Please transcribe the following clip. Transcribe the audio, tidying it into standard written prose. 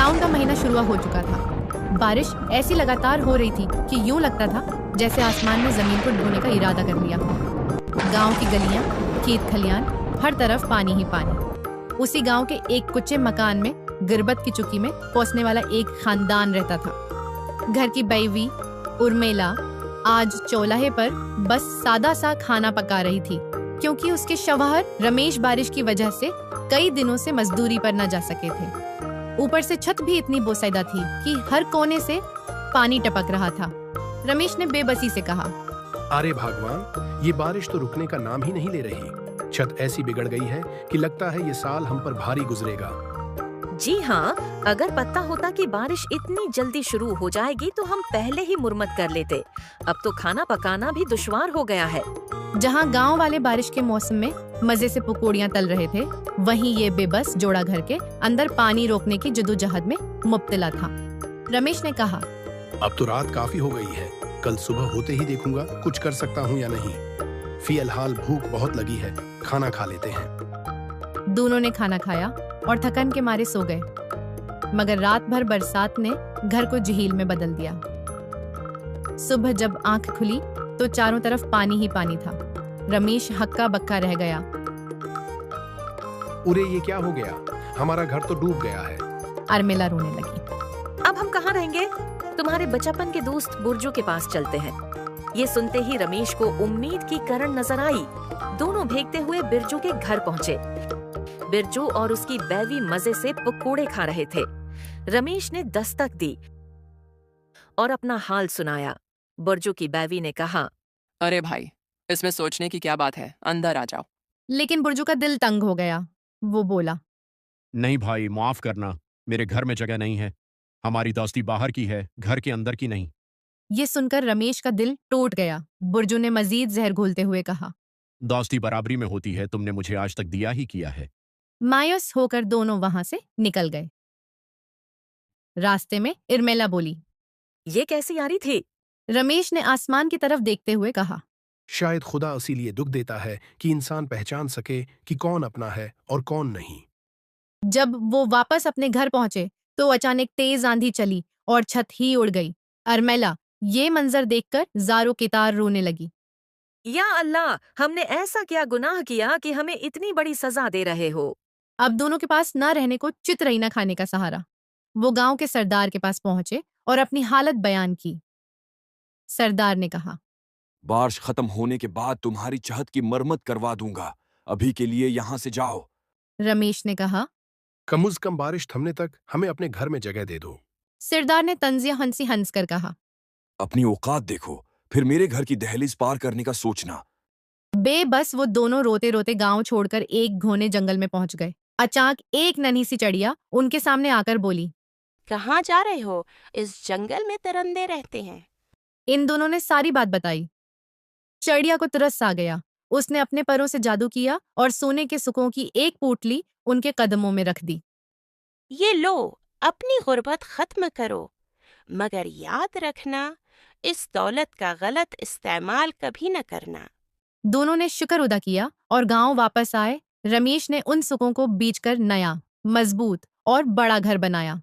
सावन का महीना शुरू हो चुका था। बारिश ऐसी लगातार हो रही थी कि यूं लगता था जैसे आसमान ने जमीन को ढोने का इरादा कर लिया। गांव की गलियां, खेत खलियान, हर तरफ पानी ही पानी। उसी गांव के एक कुच्चे मकान में गिरबत की चुकी में पहुंचने वाला एक खानदान रहता था। घर की बैवी उर्मिला आज चौलाहे पर बस सादा सा खाना पका रही थी, क्योंकि उसके शौहर रमेश बारिश की वजह से कई दिनों से मजदूरी पर न जा सके थे। ऊपर से छत भी इतनी बोसीदा थी कि हर कोने से पानी टपक रहा था। रमेश ने बेबसी से कहा, अरे भगवान, ये बारिश तो रुकने का नाम ही नहीं ले रही। छत ऐसी बिगड़ गई है कि लगता है ये साल हम पर भारी गुजरेगा। जी हाँ, अगर पता होता कि बारिश इतनी जल्दी शुरू हो जाएगी तो हम पहले ही मुरम्मत कर लेते। अब तो खाना पकाना भी दुश्वार हो गया है। जहाँ गांव वाले बारिश के मौसम में मजे से पकौड़ियाँ तल रहे थे, वहीं ये बेबस जोड़ा घर के अंदर पानी रोकने की जद्दोजहद में मुब्तला था। रमेश ने कहा, अब तो रात काफी हो गई है, कल सुबह होते ही देखूंगा कुछ कर सकता हूँ या नहीं। फिलहाल भूख बहुत लगी है, खाना खा लेते हैं। दोनों ने खाना खाया और थकन के मारे सो गए। मगर रात भर बरसात ने घर को झील में बदल दिया। सुबह जब आंख खुली तो चारों तरफ पानी ही पानी था। रमेश हक्का बक्का रह गया। उरे, ये क्या हो गया? हमारा घर तो डूब गया है। उर्मिला रोने लगी। अब हम कहाँ रहेंगे? तुम्हारे बचपन के दोस्त बुर्जू के पास चलते हैं। ये सुनते ही रमेश को उम्मीद की किरण नजर आई। दोनों भागते हुए बिरजू के घर पहुँचे। बिरजू और उसकी बैवी मजे से पकोड़े खा रहे थे। रमेश ने दस्तक दी और अपना हाल सुनाया। बिरजू की बैवी ने कहा, अरे भाई, इसमें सोचने की क्या बात है, अंदर आ जाओ। लेकिन बुर्जू का दिल तंग हो गया। वो बोला, नहीं भाई, माफ करना, मेरे घर में जगह नहीं है। हमारी दोस्ती बाहर की है, घर के अंदर की नहीं। ये सुनकर रमेश का दिल टूट गया। बुर्जू ने मजीद जहर घोलते हुए कहा, दोस्ती बराबरी में होती है, तुमने मुझे आज तक दिया ही किया है। मायूस होकर दोनों वहां से निकल गए। रास्ते में उर्मिला बोली, ये कैसी यारी थी? रमेश ने आसमान की तरफ देखते हुए कहा, शायद खुदा इसीलिए दुख देता है कि इंसान पहचान सके कि कौन अपना है और कौन नहीं। जब वो वापस अपने घर पहुंचे तो अचानक तेज आंधी चली और छत ही उड़ गई। उर्मिला ये मंजर देखकर ज़ारो कितार रोने लगी। या अल्लाह, हमने ऐसा क्या गुनाह किया कि हमें इतनी बड़ी सजा दे रहे हो? अब दोनों के पास न रहने को चित न खाने का सहारा। वो गांव के सरदार के पास पहुंचे और अपनी हालत बयान की। सरदार ने कहा, बारिश खत्म होने के बाद तुम्हारी छत की मरम्मत करवा दूंगा, अभी के लिए यहाँ से जाओ। रमेश ने कहा, कम से कम बारिश थमने तक हमें अपने घर में जगह दे दो। सरदार ने तंजिया हंसी हंस कर कहा, अपनी औकात देखो, फिर मेरे घर की दहलीज पार करने का सोचना। बेबस वो दोनों रोते रोते गांव छोड़कर एक घने जंगल में पहुंच गए। अचानक एक नन्ही सी चिड़िया उनके सामने आकर बोली, कहाँ जा रहे हो? इस जंगल में तरंदे रहते हैं। इन दोनों ने सारी बात बताई। चिड़िया को तरस आ गया। उसने अपने परों से जादू किया और सोने के सुकों की एक पोटली उनके कदमों में रख दी। ये लो, अपनी गुर्बत खत्म करो, मगर याद रखना, इस दौलत का गलत इस्तेमाल कभी न करना। दोनों ने शुक्र अदा किया और गांव वापस आए। रमेश ने उन सुकों को बीचकर नया, मजबूत और बड़ा घर बनाया।